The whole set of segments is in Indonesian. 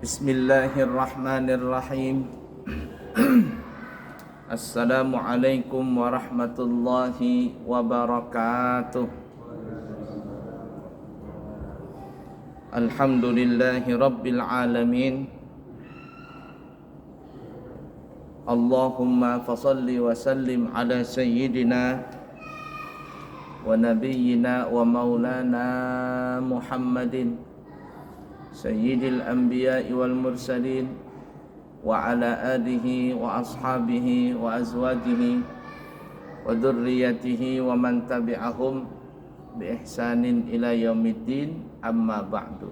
Bismillahirrahmanirrahim. Assalamualaikum warahmatullahi wabarakatuh. Alhamdulillahi rabbil alamin. Allahumma fasalli wa sallim ala sayyidina wa nabiyyina wa maulana Muhammadin Sayyidil Anbiya'i wal Mursalin wa ala alihi wa ashabihi wa azwajihi wa dhurriyyatihi wa man tabi'ahum bi ihsanin ila yaumiddin, amma ba'du.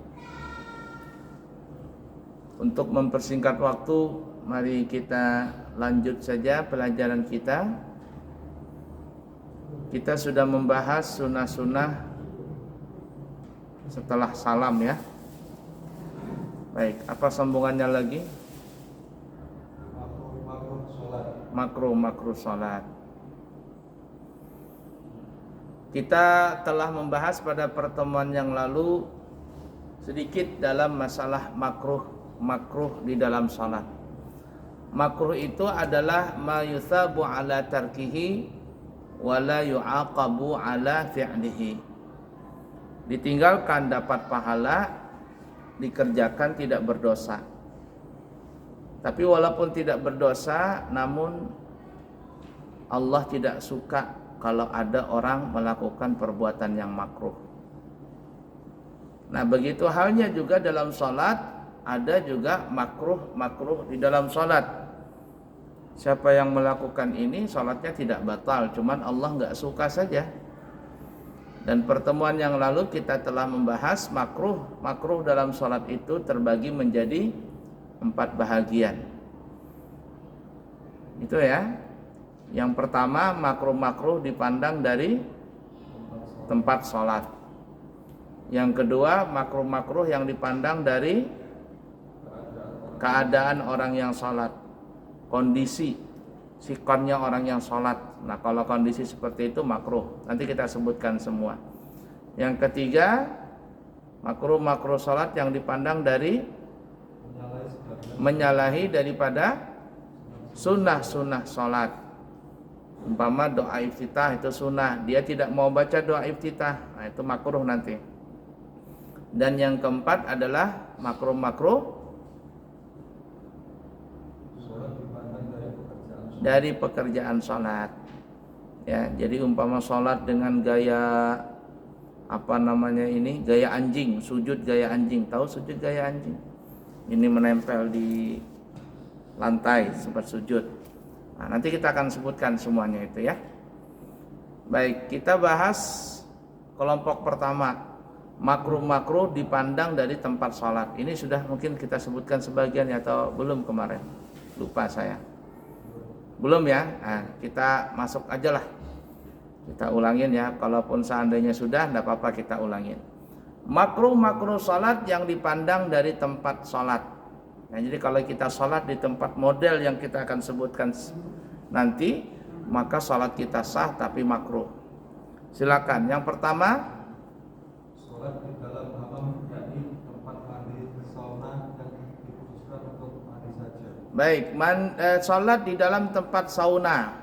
Untuk mempersingkat waktu, mari kita lanjut saja pelajaran kita. Kita sudah membahas sunnah-sunnah setelah salam ya. Baik, apa sambungannya lagi? Makruh salat. Kita telah membahas pada pertemuan yang lalu sedikit dalam masalah makruh di dalam salat. Makruh itu adalah ma yuthabu ala tarkihi wa la yu'aqabu ala fi'lihi. Ditinggalkan dapat pahala, dikerjakan tidak berdosa. Tapi walaupun tidak berdosa, namun Allah tidak suka kalau ada orang melakukan perbuatan yang makruh. Nah, begitu halnya juga dalam salat, ada juga makruh di dalam salat. Siapa yang melakukan ini, salatnya tidak batal, cuman Allah enggak suka saja. Dan pertemuan yang lalu kita telah membahas makruh dalam sholat itu terbagi menjadi 4 bahagian. Itu ya. Yang pertama, makruh dipandang dari tempat sholat. Yang kedua, makruh yang dipandang dari keadaan orang yang sholat, kondisi sikonnya orang yang sholat. Nah, kalau kondisi seperti itu makruh. Nanti kita sebutkan semua. Yang ketiga, makruh sholat yang dipandang dari menyalahi daripada sunnah sholat. Umpama doa iftitah itu sunnah, dia tidak mau baca doa iftitah, nah itu makruh nanti. Dan yang keempat adalah makruh dari pekerjaan sholat. Ya, jadi umpama sholat dengan gaya gaya anjing, sujud gaya anjing. Tahu sujud gaya anjing? Ini menempel di lantai sempat sujud. Nah, nanti kita akan sebutkan semuanya itu ya. Baik, kita bahas kelompok pertama. Makruh dipandang dari tempat sholat. Ini sudah mungkin kita sebutkan sebagian ya, atau belum kemarin? Lupa saya. Belum ya? Nah, kita masuk aja lah. Kita ulangin ya. Kalaupun seandainya sudah, tidak apa-apa kita ulangin. Makruh salat yang dipandang dari tempat salat. Nah, jadi kalau kita salat di tempat model yang kita akan sebutkan nanti, maka salat kita sah tapi makruh. Silakan. Yang pertama, salat di dalam hammam, yakni tempat mandi sauna yang dikhususkan untuk mandi saja. Baik, salat di dalam tempat sauna,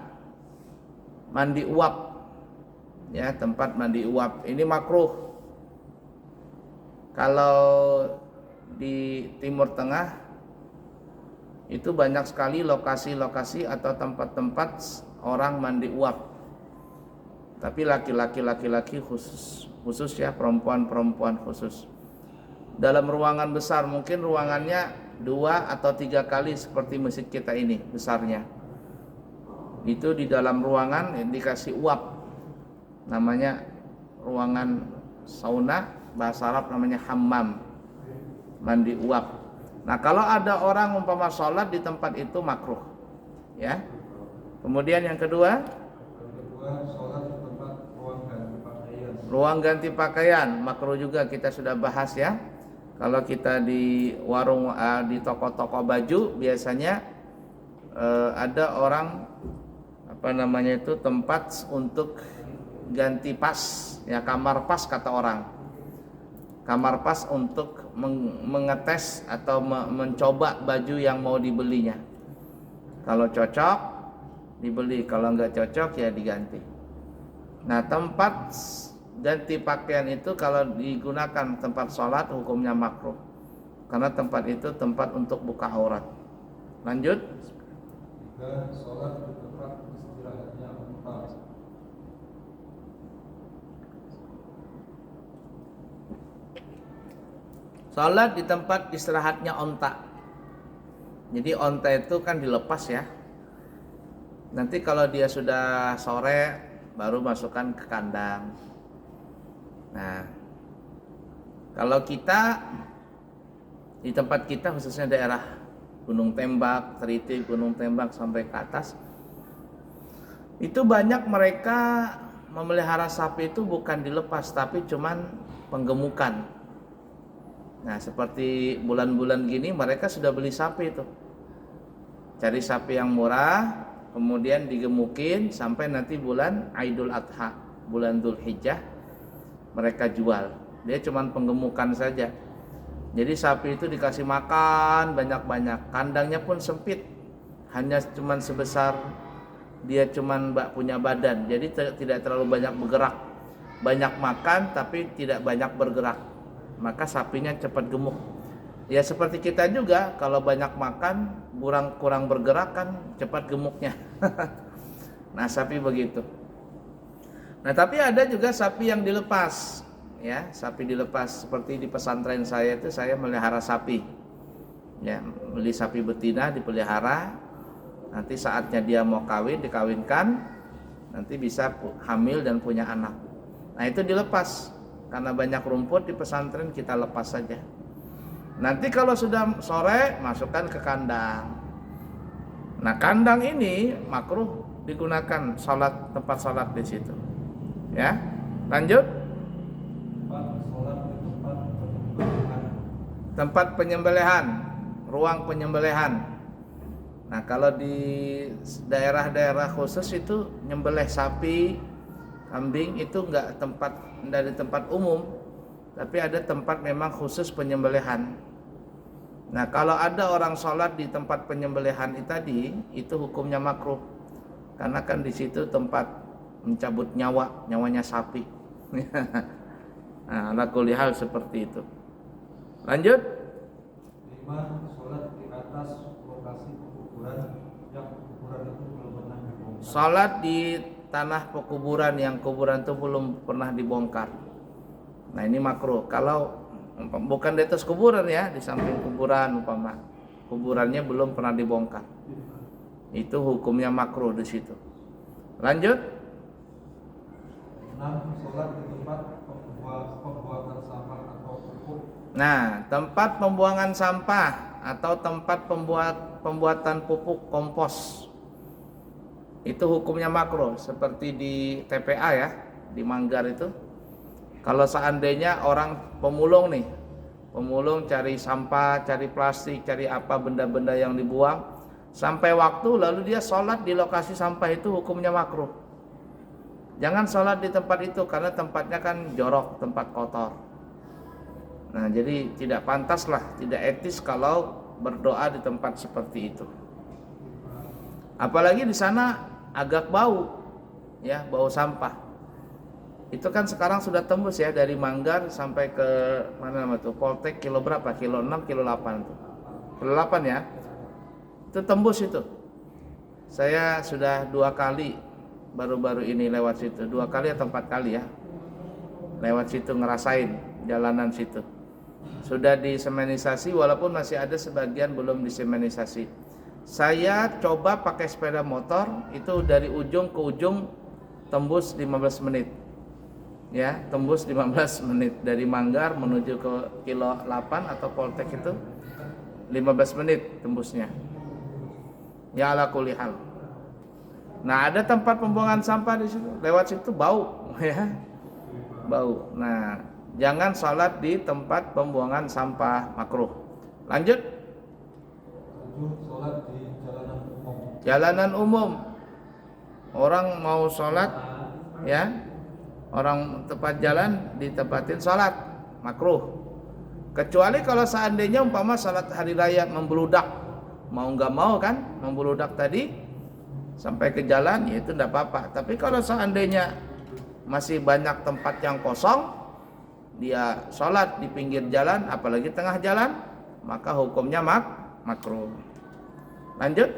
mandi uap, ya, tempat mandi uap ini makruh. Kalau di Timur Tengah itu banyak sekali lokasi-lokasi atau tempat-tempat orang mandi uap. Tapi laki-laki khusus ya, perempuan khusus. Dalam ruangan besar, mungkin ruangannya 2 atau 3 kali seperti masjid kita ini besarnya. Itu di dalam ruangan dikasih uap, namanya ruangan sauna, bahasa Arab namanya hammam, mandi uap. Nah, kalau ada orang umpama sholat di tempat itu makruh ya. Kemudian yang kedua, sholat di tempat ruang ganti pakaian makruh juga, kita sudah bahas ya. Kalau kita di warung, di toko-toko baju, biasanya ada orang tempat untuk ganti pas, ya, kamar pas kata orang. Kamar pas untuk mengetes atau mencoba baju yang mau dibelinya. Kalau cocok dibeli, kalau nggak cocok ya diganti. Nah, tempat ganti pakaian itu kalau digunakan tempat sholat hukumnya makruh, karena tempat itu tempat untuk buka aurat. Lanjut. Jika sholat di tempat istirahatnya unta. Sholat di tempat istirahatnya onta. Jadi onta itu kan dilepas ya. Nanti kalau dia sudah sore baru masukkan ke kandang. Nah, kalau kita di tempat kita khususnya daerah Gunung Tembak, Ternate, Gunung Tembak sampai ke atas, itu banyak mereka memelihara sapi itu bukan dilepas tapi cuman penggemukan. Nah, seperti bulan-bulan gini mereka sudah beli sapi itu. Cari sapi yang murah, kemudian digemukin sampai nanti bulan Idul Adha, bulan Dzulhijjah mereka jual. Dia cuman penggemukan saja. Jadi sapi itu dikasih makan banyak-banyak. Kandangnya pun sempit. Hanya cuman sebesar dia cuman punya badan. Jadi tidak terlalu banyak bergerak. Banyak makan tapi tidak banyak bergerak. Maka sapinya cepat gemuk. Ya seperti kita juga, kalau banyak makan, kurang bergerak kan cepat gemuknya. Nah, sapi begitu. Nah, tapi ada juga sapi yang dilepas, ya, sapi dilepas. Seperti di pesantren saya itu saya melihara sapi. Ya, beli sapi betina dipelihara. Nanti saatnya dia mau kawin, dikawinkan, nanti bisa hamil dan punya anak. Nah, itu dilepas. Karena banyak rumput di pesantren kita lepas saja. Nanti kalau sudah sore masukkan ke kandang. Nah, kandang ini makruh digunakan tempat salat di situ. Ya, lanjut. Tempat penyembelihan, ruang penyembelihan. Nah, kalau di daerah-daerah khusus itu nyembelih sapi, kambing itu enggak dari tempat umum, tapi ada tempat memang khusus penyembelihan. Nah, kalau ada orang sholat di tempat penyembelihan itu hukumnya makruh, karena kan di situ tempat mencabut nyawanya sapi. Nah, ala kulli hal seperti itu. Lanjut. 5. Sholat di atas lokasi pekuburan yang kuburan itu belum pernah dibongkar. Sholat di tanah pekuburan yang kuburan itu belum pernah dibongkar. Nah, ini makruh. Kalau bukan di atas kuburan ya, di samping kuburan umpama kuburannya belum pernah dibongkar, itu hukumnya makruh di situ. Lanjut. 6. Sholat di tempat pembuangan sampah atau pupuk. Nah, tempat pembuangan sampah atau tempat pembuatan pupuk kompos itu hukumnya makruh, seperti di TPA ya, di Manggar itu. Kalau seandainya orang pemulung cari sampah, cari plastik, cari apa benda-benda yang dibuang, sampai waktu lalu dia sholat di lokasi sampah, itu hukumnya makruh. Jangan sholat di tempat itu karena tempatnya kan jorok, tempat kotor. Nah, jadi tidak pantas lah, tidak etis kalau berdoa di tempat seperti itu. Apalagi di sana agak bau, ya, bau sampah. Itu kan sekarang sudah tembus ya, dari Manggar sampai ke mana nama tuh, Poltek kilo berapa? Kilo 6, kilo 8 tuh. Kilo 8 ya. Itu tembus itu. Saya sudah 2 kali baru-baru ini lewat situ. 2 kali atau 4 kali ya. Lewat situ ngerasain jalanan situ. Sudah disemenisasi walaupun masih ada sebagian belum disemenisasi. Saya coba pakai sepeda motor, itu dari ujung ke ujung tembus 15 menit. Ya, tembus 15 menit dari Manggar menuju ke kilo 8 atau Poltek itu 15 menit tembusnya. Ya ala kulli hal. Nah, ada tempat pembuangan sampah di situ, lewat situ bau ya. Bau. Nah, jangan sholat di tempat pembuangan sampah, makruh. Lanjut. 7. Sholat di jalanan umum. Jalanan umum. Orang mau sholat ya, orang tempat jalan ditempatin sholat, makruh. Kecuali kalau seandainya umpama salat hari raya membeludak, mau nggak mau kan, membeludak tadi sampai ke jalan, ya itu tidak apa-apa. Tapi kalau seandainya masih banyak tempat yang kosong, dia sholat di pinggir jalan, apalagi tengah jalan, maka hukumnya makruh. Lanjut.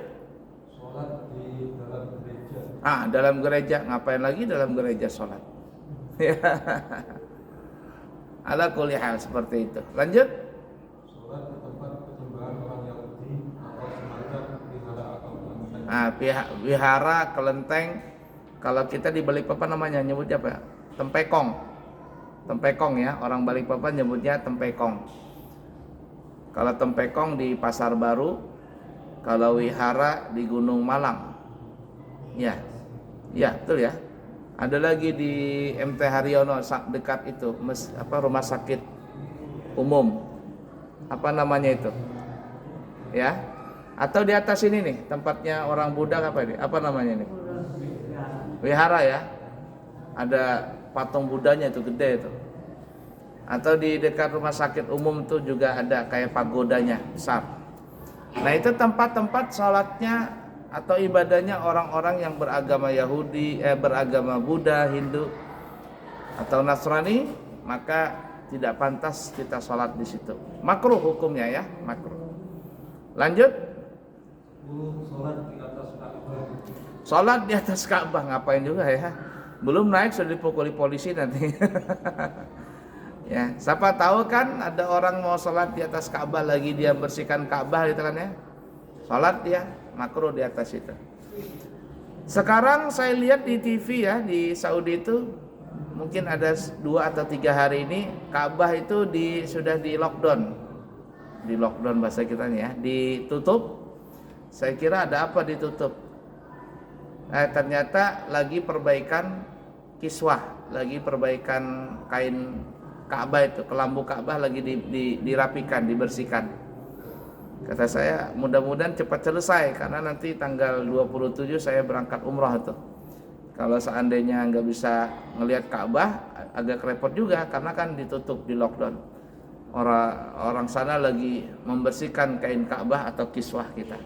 Sholat di dalam gereja. Dalam gereja, ngapain lagi dalam gereja sholat? Ala kulli hal seperti itu. Lanjut. Sholat di tempat penyembahan orang Yahudi atau semacam wihara atau kelenteng. Wihara, kelenteng. Kalau kita di Balikpapan namanya nyebutnya apa? Tempekong. Tempekong ya, orang Balikpapan nyebutnya tempekong. Kalau tempekong di Pasar Baru, kalau wihara di Gunung Malang. Ya. Ya, betul ya. Ada lagi di MT Haryono dekat itu, rumah sakit umum. Apa namanya itu? Ya. Atau di atas ini nih, tempatnya orang Buddha apa ini? Apa namanya ini? Wihara ya. Ada patung Budanya itu gede itu. Atau di dekat rumah sakit umum itu juga ada kayak pagodanya besar. Nah, itu tempat-tempat sholatnya atau ibadahnya orang-orang yang beragama Yahudi, beragama Buddha, Hindu atau Nasrani, maka tidak pantas kita sholat di situ. Makruh hukumnya ya, makruh. Lanjut. Sholat di atas Ka'bah. Sholat di atas Ka'bah ngapain juga ya? Belum naik sudah dipukuli polisi nanti. Ya, siapa tahu kan ada orang mau sholat di atas Ka'bah, lagi dia bersihkan Ka'bah gitu kan ya. Sholat dia makruh di atas itu. Sekarang saya lihat di TV ya, di Saudi itu mungkin ada 2 atau 3 hari ini Ka'bah itu sudah di lockdown. Di lockdown bahasa kita nih ya, ditutup. Saya kira ada apa ditutup? Ternyata lagi perbaikan kiswah, lagi perbaikan kain Ka'bah itu, kelambu Ka'bah lagi dirapikan, dibersihkan. Kata saya mudah-mudahan cepat selesai karena nanti tanggal 27 saya berangkat umrah tuh. Kalau seandainya nggak bisa ngelihat Ka'bah agak repot juga karena kan ditutup, di lockdown. Orang sana lagi membersihkan kain Ka'bah atau kiswah kita.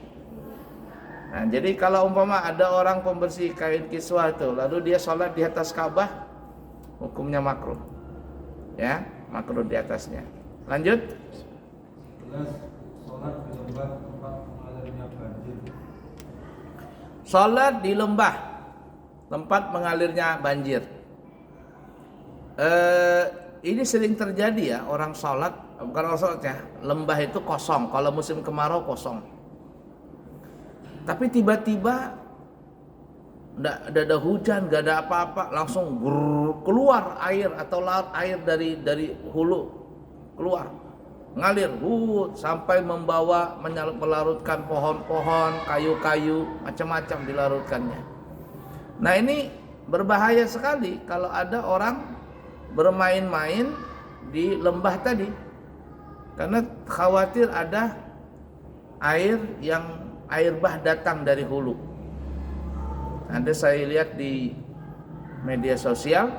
Nah, jadi kalau umpama ada orang pembersih kain kiswah itu lalu dia sholat di atas Ka'bah, hukumnya makruh. Ya, makruh di atasnya. Lanjut. Sholat di lembah tempat mengalirnya banjir. Sholat di lembah tempat mengalirnya banjir. Ini sering terjadi ya, orang sholat, bukan orang sholat ya, lembah itu kosong. Kalau musim kemarau kosong. Tapi tiba-tiba nggak ada hujan, nggak ada apa-apa, langsung keluar air atau laut air dari hulu keluar, ngalir sampai melarutkan pohon-pohon, kayu-kayu, macam-macam dilarutkannya. Nah, ini berbahaya sekali kalau ada orang bermain-main di lembah tadi, karena khawatir ada air bah datang dari hulu. Ada saya lihat di media sosial,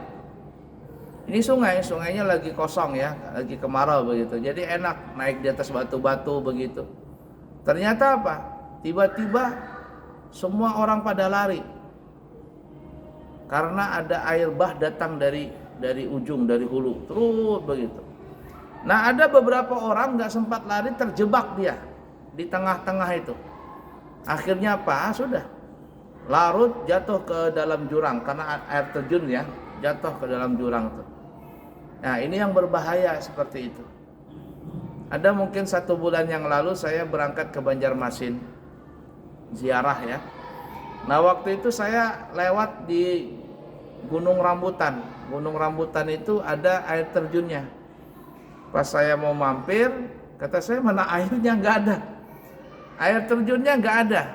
ini sungainya lagi kosong ya, lagi kemarau begitu. Jadi enak naik di atas batu-batu begitu. Ternyata apa? Tiba-tiba semua orang pada lari karena ada air bah datang dari ujung, dari hulu, terus begitu. Nah, ada beberapa orang nggak sempat lari, terjebak dia di tengah-tengah itu. Akhirnya apa? Sudah larut, jatuh ke dalam jurang karena air terjun ya, jatuh ke dalam jurang tuh. Nah, ini yang berbahaya seperti itu. Ada mungkin 1 bulan yang lalu saya berangkat ke Banjarmasin ziarah ya. Nah, waktu itu saya lewat di Gunung Rambutan. Gunung Rambutan itu ada air terjunnya. Pas saya mau mampir, kata saya mana airnya, nggak ada. Air terjunnya nggak ada,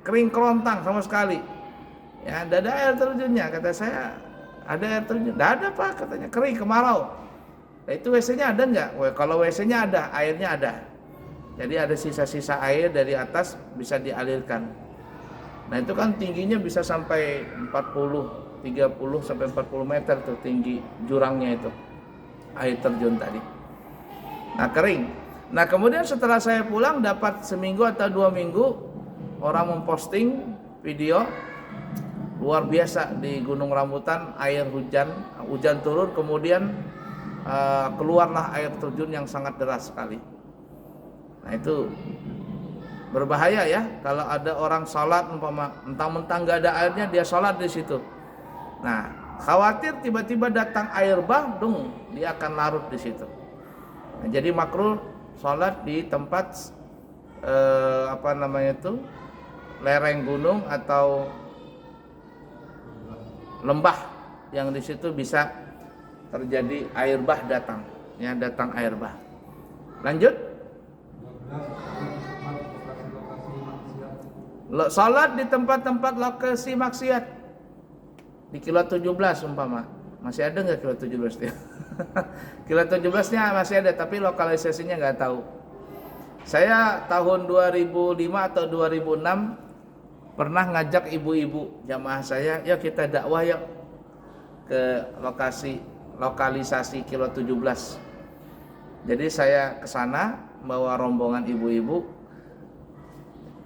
kering kerontang sama sekali. Ya, tidak ada air terjunnya. Kata saya, ada air terjun? Tidak ada Pak, katanya kering, kemarau. Nah, itu WC-nya ada nggak? Kalau WC-nya ada, airnya ada. Jadi ada sisa-sisa air dari atas bisa dialirkan. Nah, itu kan tingginya bisa sampai 30 sampai 40 meter tuh tinggi jurangnya itu. air terjun tadi. Nah, kering. Nah, kemudian setelah saya pulang dapat seminggu atau 2 minggu orang memposting video luar biasa di Gunung Rambutan, air hujan turun, kemudian keluarlah air terjun yang sangat deras sekali. Nah, itu berbahaya ya kalau ada orang sholat umpama mentang-mentang gak ada airnya dia sholat di situ. Nah, khawatir tiba-tiba datang air bah, dia akan larut di situ. Nah, jadi makruh sholat di tempat lereng gunung atau lembah yang di situ bisa terjadi air bah datang air bah. Lanjut. Salat di tempat-tempat lokasi maksiat. Di kilo 17 umpama. Masih ada nggak kilo 17 dia? Kilo 17-nya masih ada, tapi lokalisasinya nggak tahu. Saya tahun 2005 atau 2006 pernah ngajak ibu-ibu jamaah saya, yuk kita dakwah yuk ke lokalisasi kilo 17. Jadi saya ke sana bawa rombongan ibu-ibu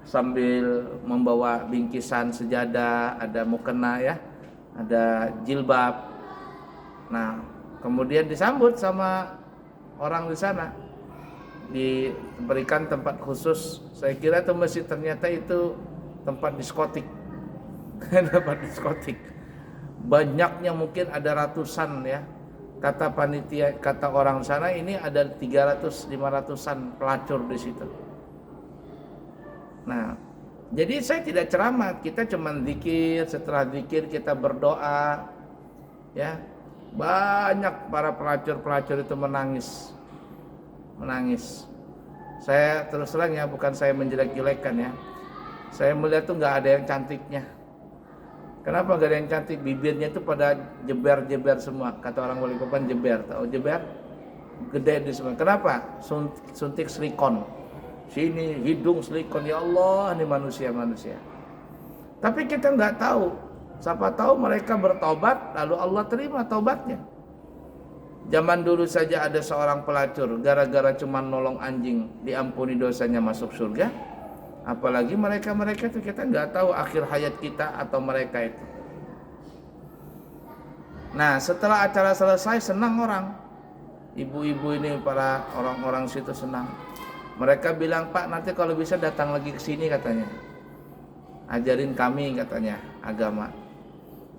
sambil membawa bingkisan sejadah, ada mukena ya, ada jilbab. Nah, kemudian disambut sama orang di sana, diberikan tempat khusus. Saya kira itu masjid, ternyata itu tempat diskotik. Tempat diskotik. Banyaknya mungkin ada ratusan ya. Kata panitia, kata orang sana ini ada 300-500an pelacur di situ. Nah, jadi saya tidak ceramah, kita cuma zikir, setelah zikir kita berdoa. Ya. Banyak para pelacur-pelacur itu menangis. Saya terus terang ya, bukan saya menjelek-jelekkan ya. Saya melihat tuh nggak ada yang cantiknya. Kenapa nggak ada yang cantik? Bibirnya itu pada jeber-jeber semua. Kata orang Balikpapan jeber, tahu jeber? Gede di semua. Kenapa? Suntik silikon. Sini hidung silikon, ya Allah, ini manusia. Tapi kita nggak tahu. Siapa tahu mereka bertobat, lalu Allah terima taubatnya. Zaman dulu saja ada seorang pelacur, gara-gara cuma nolong anjing, diampuni dosanya masuk surga. Apalagi mereka itu kita nggak tahu akhir hayat kita atau mereka itu. Nah, setelah acara selesai senang orang. Ibu-ibu ini, para orang-orang situ senang. Mereka bilang, Pak, nanti kalau bisa datang lagi ke sini katanya. Ajarin kami katanya agama.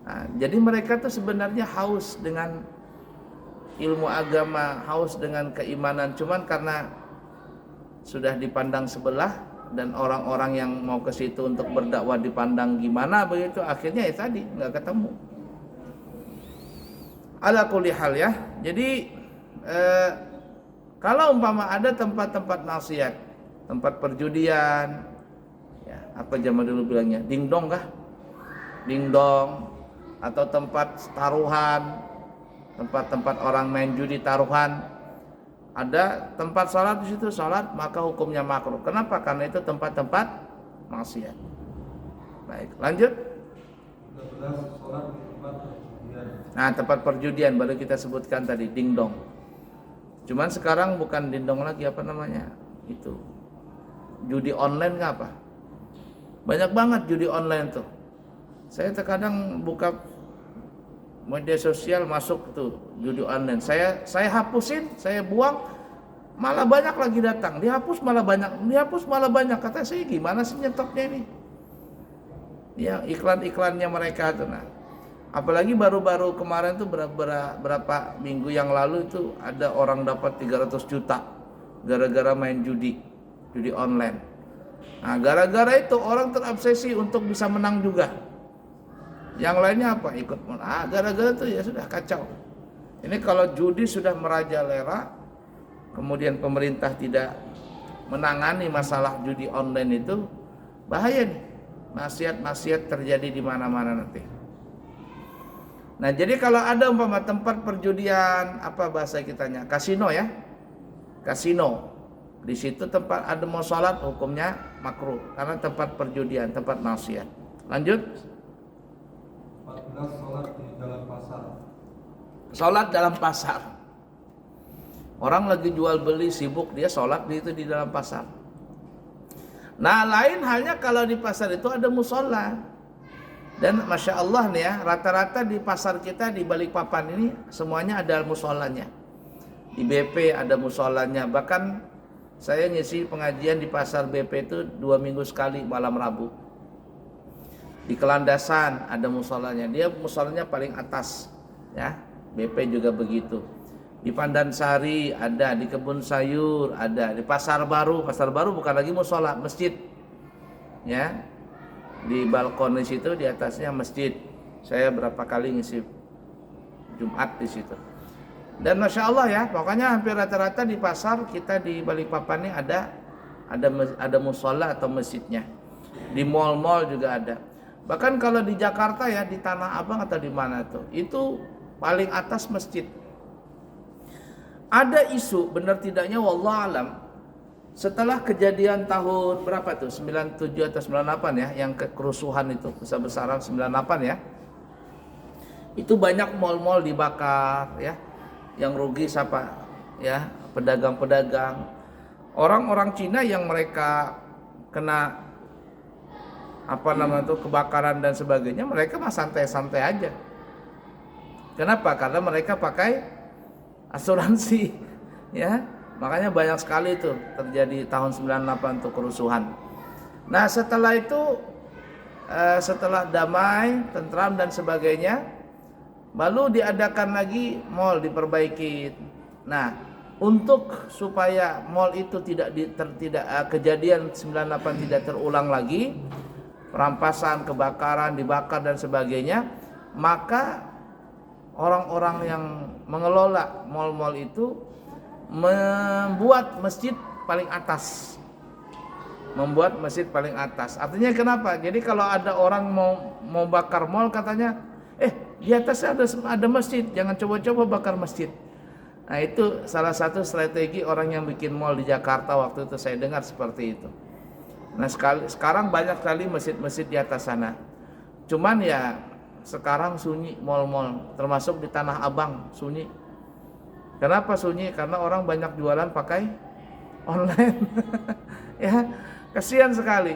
Nah, jadi mereka tuh sebenarnya haus dengan ilmu agama, haus dengan keimanan. Cuman karena sudah dipandang sebelah dan orang-orang yang mau ke situ untuk berdakwah dipandang gimana begitu, akhirnya ya tadi nggak ketemu. Ala kulli hal ya. Jadi kalau umpama ada tempat-tempat maksiat, tempat perjudian, ya, apa zaman dulu bilangnya, dingdong kah? Dingdong, atau tempat taruhan, tempat-tempat orang main judi taruhan, ada tempat salat di situ salat, maka hukumnya makruh. Kenapa? Karena itu tempat-tempat maksiat. Baik, lanjut. Nah, tempat perjudian baru kita sebutkan tadi, dingdong. Cuman sekarang bukan dingdong lagi, apa namanya? Itu judi online nggak apa? Banyak banget judi online tuh. Saya terkadang buka media sosial masuk tuh judi online. Saya hapusin, saya buang, malah banyak lagi datang. Dihapus malah banyak. Kata saya, gimana sih nyetopnya ini? Ya, iklan-iklannya mereka tuh. Nah, apalagi baru-baru kemarin tuh berapa minggu yang lalu itu ada orang dapat 300 juta gara-gara main judi online. Nah, gara-gara itu orang terobsesi untuk bisa menang juga. Yang lainnya apa? Ikut gara-gara itu ya sudah kacau. Ini kalau judi sudah merajalela, kemudian pemerintah tidak menangani masalah judi online itu, bahaya nih. Maksiat terjadi di mana-mana nanti. Nah, jadi kalau ada umpama tempat perjudian, apa bahasa kitanya? Kasino ya. Kasino. Di situ tempat ada mau salat, hukumnya makruh karena tempat perjudian, tempat maksiat. Lanjut. 14. Salat di dalam pasar. Salat dalam pasar. Orang lagi jual beli sibuk, dia sholat di dalam pasar. Nah, lain halnya kalau di pasar itu ada musola. Dan Masya Allah nih ya, rata-rata di pasar kita di Balikpapan ini semuanya ada musolanya. Di BP ada musolanya. Bahkan saya ngisi pengajian di pasar BP itu 2 minggu sekali malam Rabu. Di Kelandasan ada musolanya. Dia musolanya paling atas, ya. BP juga begitu. Di Pandansari ada, di Kebun Sayur ada, di Pasar Baru bukan lagi musola, masjid. Ya. Di balkon di situ, di atasnya masjid. Saya berapa kali ngisi Jumat di situ. Dan Masya Allah ya, pokoknya hampir rata-rata di pasar kita di Balikpapan ini ada musola atau masjidnya. Di mall-mall juga ada. Bahkan kalau di Jakarta ya, di Tanah Abang atau di mana tuh, itu paling atas masjid. Ada isu, benar tidaknya wallah alam, setelah kejadian tahun berapa tuh, 97 atau 98 ya, yang kerusuhan itu besar-besaran 98 ya, itu banyak mal-mal dibakar ya. Yang rugi siapa ya? Pedagang-pedagang, orang-orang Cina yang mereka kena kebakaran dan sebagainya, mereka mah santai-santai aja. Kenapa? Karena mereka pakai asuransi ya. Makanya banyak sekali itu terjadi tahun 98 untuk kerusuhan. Nah, setelah itu setelah damai, tentram dan sebagainya, baru diadakan lagi mal, diperbaiki. Nah, untuk supaya mal itu tidak kejadian 98 tidak terulang lagi, perampasan, kebakaran, dibakar dan sebagainya, maka orang-orang yang mengelola mal-mal itu membuat masjid paling atas. Artinya kenapa? Jadi kalau ada orang mau bakar mal, katanya, di atas ada masjid, jangan coba-coba bakar masjid. Nah, itu salah satu strategi orang yang bikin mal di Jakarta waktu itu, saya dengar seperti itu. Nah, sekarang banyak sekali masjid-masjid di atas sana. Cuman ya sekarang sunyi mal-mal, termasuk di Tanah Abang sunyi. Kenapa sunyi? Karena orang banyak jualan pakai online. Ya, kasihan sekali.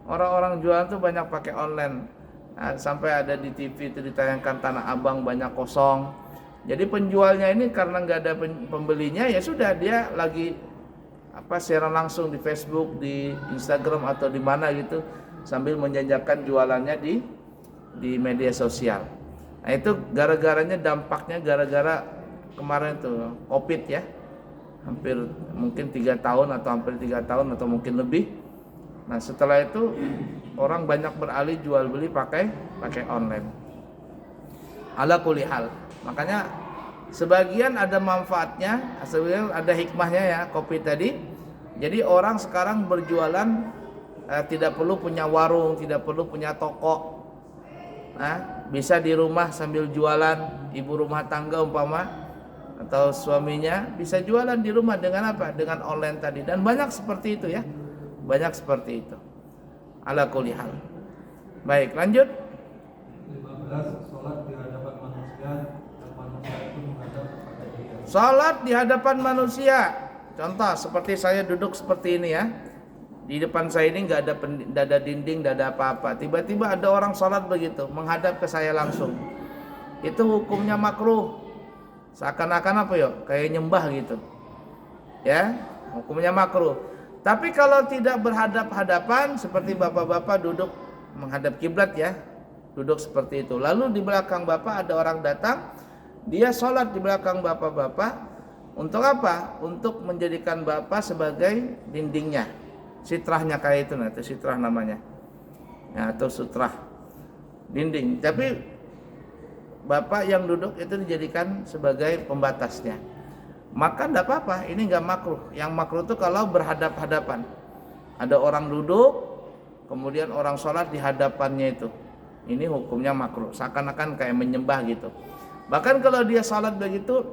Orang-orang jualan tuh banyak pakai online. Nah, sampai ada di TV itu ditayangkan Tanah Abang banyak kosong. Jadi penjualnya ini karena nggak ada pembelinya, ya sudah, dia lagi siaran langsung di Facebook, di Instagram atau di mana gitu, sambil menjajakan jualannya di media sosial. Nah, itu dampaknya gara-gara kemarin tuh Covid ya. Hampir mungkin 3 tahun atau hampir 3 tahun atau mungkin lebih. Nah, setelah itu orang banyak beralih jual beli pakai online. Ala kulli hal. Makanya sebagian ada manfaatnya, sebagian ada hikmahnya ya Covid tadi. Jadi orang sekarang berjualan tidak perlu punya warung, tidak perlu punya toko. Nah, bisa di rumah sambil jualan. Ibu rumah tangga umpama atau suaminya bisa jualan di rumah dengan apa? Dengan online tadi. Dan banyak seperti itu ya. Banyak seperti itu. Ala kulli hal. Baik, lanjut. 15. Sholat di hadapan manusia dan manusia itu menghadap kepada dia. Sholat di hadapan manusia. Contoh seperti saya duduk seperti ini ya. Di depan saya ini nggak ada dinding, nggak ada apa-apa. Tiba-tiba ada orang sholat begitu, menghadap ke saya langsung. Itu hukumnya makruh. Seakan-akan apa ya? Kayak nyembah gitu. Ya, hukumnya makruh. Tapi kalau tidak berhadap-hadapan, seperti bapak-bapak duduk menghadap kiblat ya, duduk seperti itu. Lalu di belakang bapak ada orang datang, dia sholat di belakang bapak-bapak. Untuk apa? Untuk menjadikan bapak sebagai dindingnya, sitrahnya kayak itu, nanti sitrah namanya, ya, atau sutrah dinding. Tapi bapak yang duduk itu dijadikan sebagai pembatasnya. Maka tidak apa-apa, ini nggak makruh. Yang makruh itu kalau berhadap-hadapan. Ada orang duduk, kemudian orang sholat di hadapannya itu. Ini hukumnya makruh, seakan-akan kayak menyembah gitu. Bahkan kalau dia sholat begitu,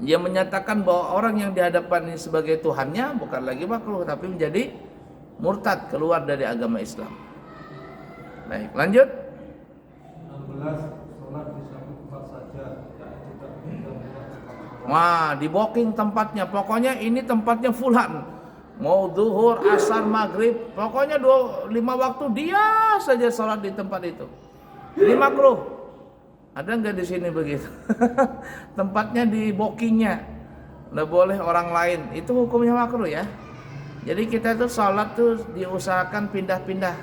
dia menyatakan bahwa orang yang di hadapan ini sebagai Tuhannya, bukan lagi makruh, tapi menjadi murtad, keluar dari agama Islam. Baik, lanjut. 16. Sholat di satu tempat saja, tidak pindah-pindah tempat sholat. Wah, di booking tempatnya. Pokoknya ini tempatnya fulan. Mau zuhur, asar, maghrib, pokoknya 5 waktu dia saja sholat di tempat itu. Ini makruh. Ada nggak di sini begitu? Tempatnya di bookingnya, nggak boleh orang lain. Itu hukumnya makruh ya. Jadi kita tuh sholat tuh diusahakan pindah-pindah.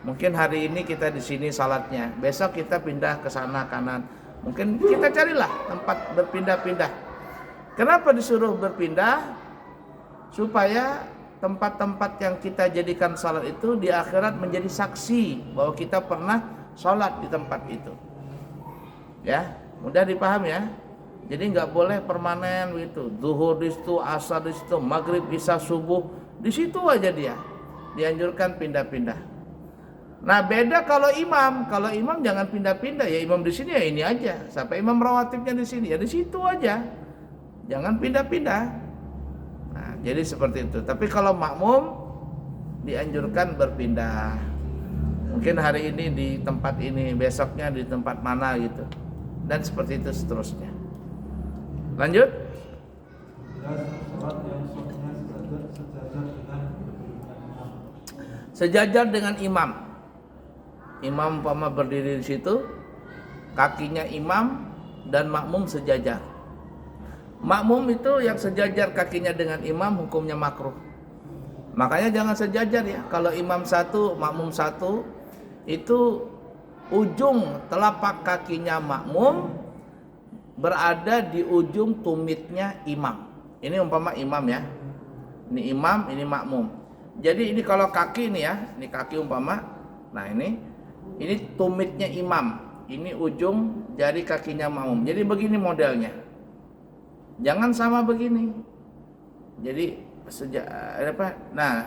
Mungkin hari ini kita di sini sholatnya, besok kita pindah ke sana kanan. Mungkin kita carilah tempat berpindah-pindah. Kenapa disuruh berpindah? Supaya tempat-tempat yang kita jadikan salat itu di akhirat menjadi saksi bahwa kita pernah salat di tempat itu. Ya, mudah dipaham ya. Jadi nggak boleh permanen gitu. Zuhur di situ, asar di situ, maghrib, isya, subuh di situ aja dia. Dianjurkan pindah-pindah. Nah beda kalau imam. Kalau imam jangan pindah-pindah ya. Imam di sini ya ini aja. Sampai imam rawatibnya di sini ya di situ aja. Jangan pindah-pindah. Nah, jadi seperti itu. Tapi kalau makmum dianjurkan berpindah. Mungkin hari ini di tempat ini, besoknya di tempat mana gitu. Dan seperti itu seterusnya. Lanjut. Sejajar dengan imam. Imam umpama berdiri di situ, kakinya imam dan makmum sejajar. Makmum itu yang sejajar kakinya dengan imam hukumnya makruh. Makanya jangan sejajar ya. Kalau imam satu, makmum satu, itu ujung telapak kakinya makmum berada di ujung tumitnya imam. Ini umpama imam ya. Ini imam, ini makmum. Jadi ini kalau kaki ini ya, ini kaki umpama. Nah ini tumitnya imam. Ini ujung jari kakinya makmum. Jadi begini modelnya. Jangan sama begini. Jadi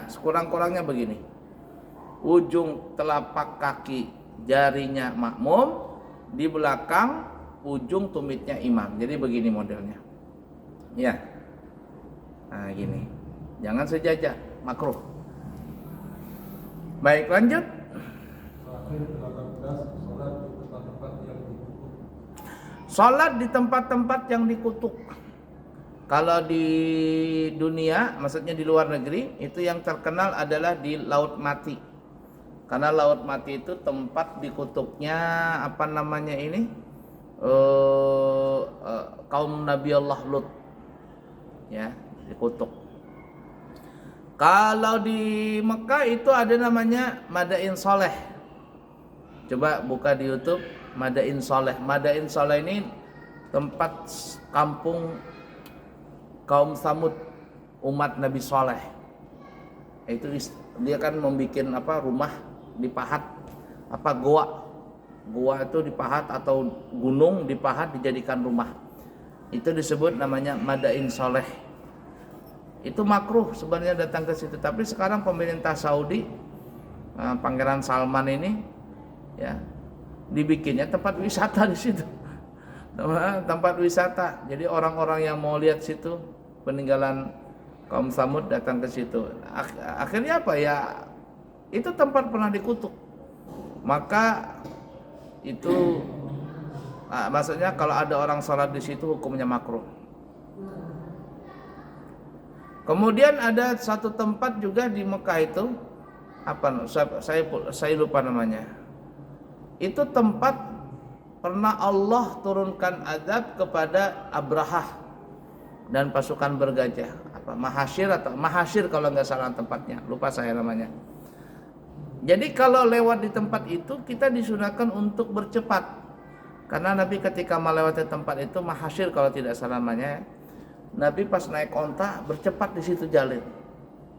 sekurang-kurangnya begini. Ujung telapak kaki jarinya makmum di belakang ujung tumitnya imam. Jadi begini modelnya. Ya. Nah, gini. Jangan sejajar, makruh. Baik, lanjut. Salat di tempat-tempat yang dikutuk. Kalau di dunia, maksudnya di luar negeri, itu yang terkenal adalah di Laut Mati. Karena Laut Mati itu tempat dikutuknya apa namanya ini? Kaum Nabi Allah Lut. Ya, dikutuk. Kalau di Mekah itu ada namanya Madain Soleh. Coba buka di YouTube Madain Soleh. Madain Soleh ini tempat kampung kaum Samud, umat Nabi Soleh. Itu dia kan membuat rumah dipahat, goa itu dipahat atau gunung dipahat dijadikan rumah. Itu disebut namanya Madain Soleh. Itu makruh sebenarnya datang ke situ, tapi sekarang pemerintah Saudi, Pangeran Salman ini ya dibikinnya tempat wisata di situ. Tempat wisata. Jadi orang-orang yang mau lihat situ peninggalan kaum Samud datang ke situ. Akhirnya apa ya? Itu tempat pernah dikutuk. Maka itu maksudnya kalau ada orang sholat di situ hukumnya makruh. Kemudian ada satu tempat juga di Mekah itu saya lupa namanya. Itu tempat pernah Allah turunkan azab kepada Abrahah dan pasukan bergajah. Mahashir kalau nggak salah tempatnya, lupa saya namanya. Jadi kalau lewat di tempat itu kita disunahkan untuk bercepat. Karena Nabi ketika melewati tempat itu Mahashir kalau tidak salah namanya, Nabi pas naik onta bercepat di situ jalan,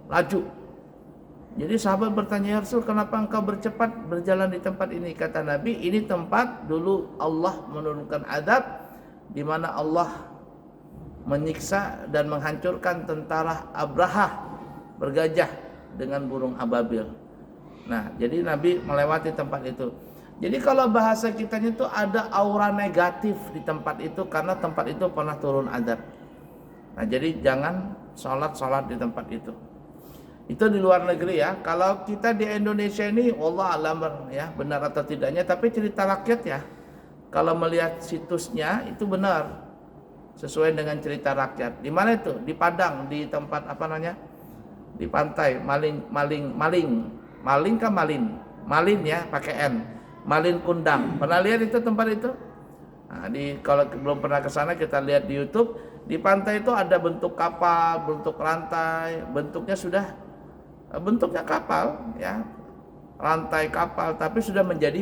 laju. Jadi sahabat bertanya, ya Rasul, kenapa engkau bercepat berjalan di tempat ini? Kata Nabi, ini tempat dulu Allah menurunkan azab, di mana Allah menyiksa dan menghancurkan tentara Abrahah bergajah dengan burung ababil. Nah, jadi Nabi melewati tempat itu. Jadi kalau bahasa kitanya itu ada aura negatif di tempat itu karena tempat itu pernah turun azab. Nah, jadi jangan sholat di tempat itu. Itu di luar negeri ya. Kalau kita di Indonesia ini, wallah alam ya benar atau tidaknya, tapi cerita rakyat ya. Kalau melihat situsnya itu benar. sesuai dengan cerita rakyat. Di mana itu? Di Padang, di tempat apa namanya? Di pantai, maling kan malin ya, pakai N, Malin Kundang. Pernah lihat itu tempat itu? Nah, kalau belum pernah ke sana kita lihat di YouTube. Di pantai itu ada bentuk kapal, bentuk rantai, bentuknya kapal ya, rantai kapal, tapi sudah menjadi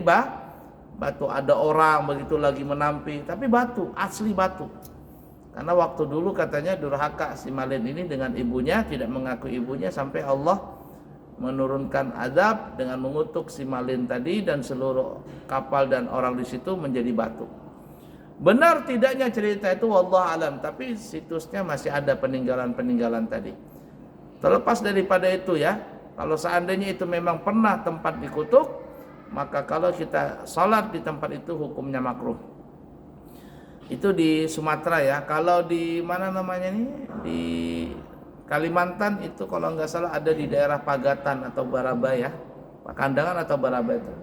batu. Ada orang begitu lagi menampi, tapi batu, asli batu. Karena waktu dulu katanya durhaka si Malin ini dengan ibunya, tidak mengaku ibunya, sampai Allah menurunkan azab dengan mengutuk si Malin tadi dan seluruh kapal dan orang di situ menjadi batu. Benar tidaknya cerita itu wallahu alam, tapi situsnya masih ada peninggalan-peninggalan tadi. Terlepas daripada itu ya, kalau seandainya itu memang pernah tempat dikutuk, maka kalau kita salat di tempat itu hukumnya makruh. Itu di Sumatera ya. Kalau di mana namanya nih, di Kalimantan itu kalau nggak salah ada di daerah Pagatan atau Baraba ya, Pakandangan atau Baraba itu.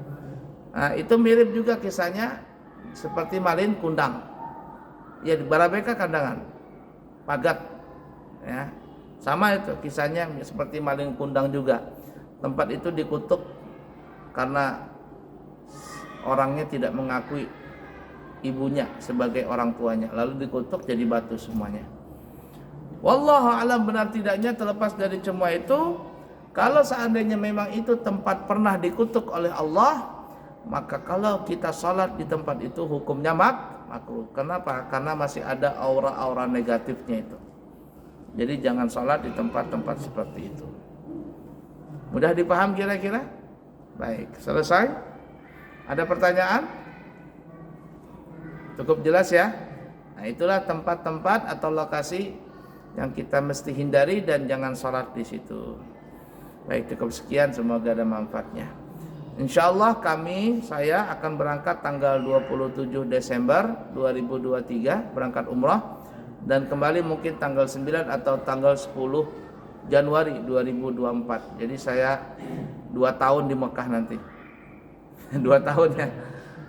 Nah, itu mirip juga kisahnya seperti Malin Kundang. Ya di Barabeka Kandangan, Pagat ya. Sama itu kisahnya seperti Malin Kundang juga. Tempat itu dikutuk karena orangnya tidak mengakui ibunya sebagai orang tuanya, lalu dikutuk jadi batu semuanya. Wallahu alam, benar tidaknya terlepas dari semua itu, kalau seandainya memang itu tempat pernah dikutuk oleh Allah, maka kalau kita salat di tempat itu hukumnya makruh. Kenapa? Karena masih ada aura-aura negatifnya itu. Jadi jangan salat di tempat-tempat seperti itu. Mudah dipaham kira-kira? Baik, selesai? Ada pertanyaan? Cukup jelas ya? Nah, itulah tempat-tempat atau lokasi yang kita mesti hindari dan jangan salat di situ. Baik, cukup sekian, semoga ada manfaatnya. Insyaallah saya akan berangkat tanggal 27 Desember 2023 berangkat umrah, dan kembali mungkin tanggal 9 atau tanggal 10 Januari 2024. Jadi saya 2 tahun di Mekah nanti. 2 tahun ya.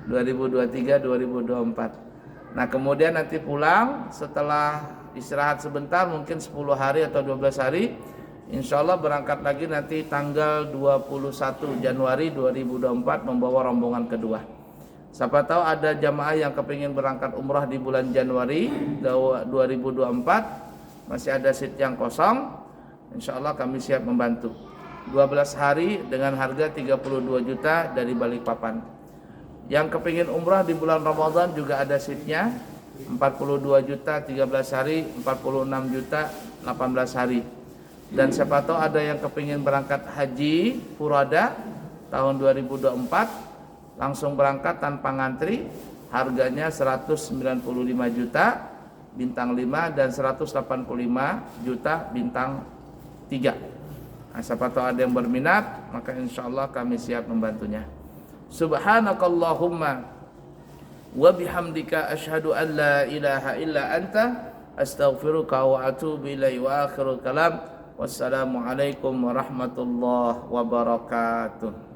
2023 2024. Nah, kemudian nanti pulang setelah istirahat sebentar mungkin 10 hari atau 12 hari. Insyaallah berangkat lagi nanti tanggal 21 Januari 2024 membawa rombongan kedua. Siapa tahu ada jamaah yang kepingin berangkat umrah di bulan Januari 2024, masih ada seat yang kosong. Insyaallah kami siap membantu. 12 hari dengan harga 32 juta dari Balikpapan. Yang kepingin umrah di bulan Ramadan juga ada seatnya, 42 juta 13 hari, 46 juta 18 hari. Dan siapa tahu ada yang kepingin berangkat haji Furada tahun 2024, langsung berangkat tanpa ngantri, harganya 195 juta bintang 5 dan 185 juta bintang 3. Nah, siapa tahu ada yang berminat, maka insyaallah kami siap membantunya. Subhanakallahumma wa bihamdika asyhadu an la ilaha illa anta astaghfiruka wa atubu ilaihi wa akhirul kalam. Wassalamualaikum warahmatullahi wabarakatuh.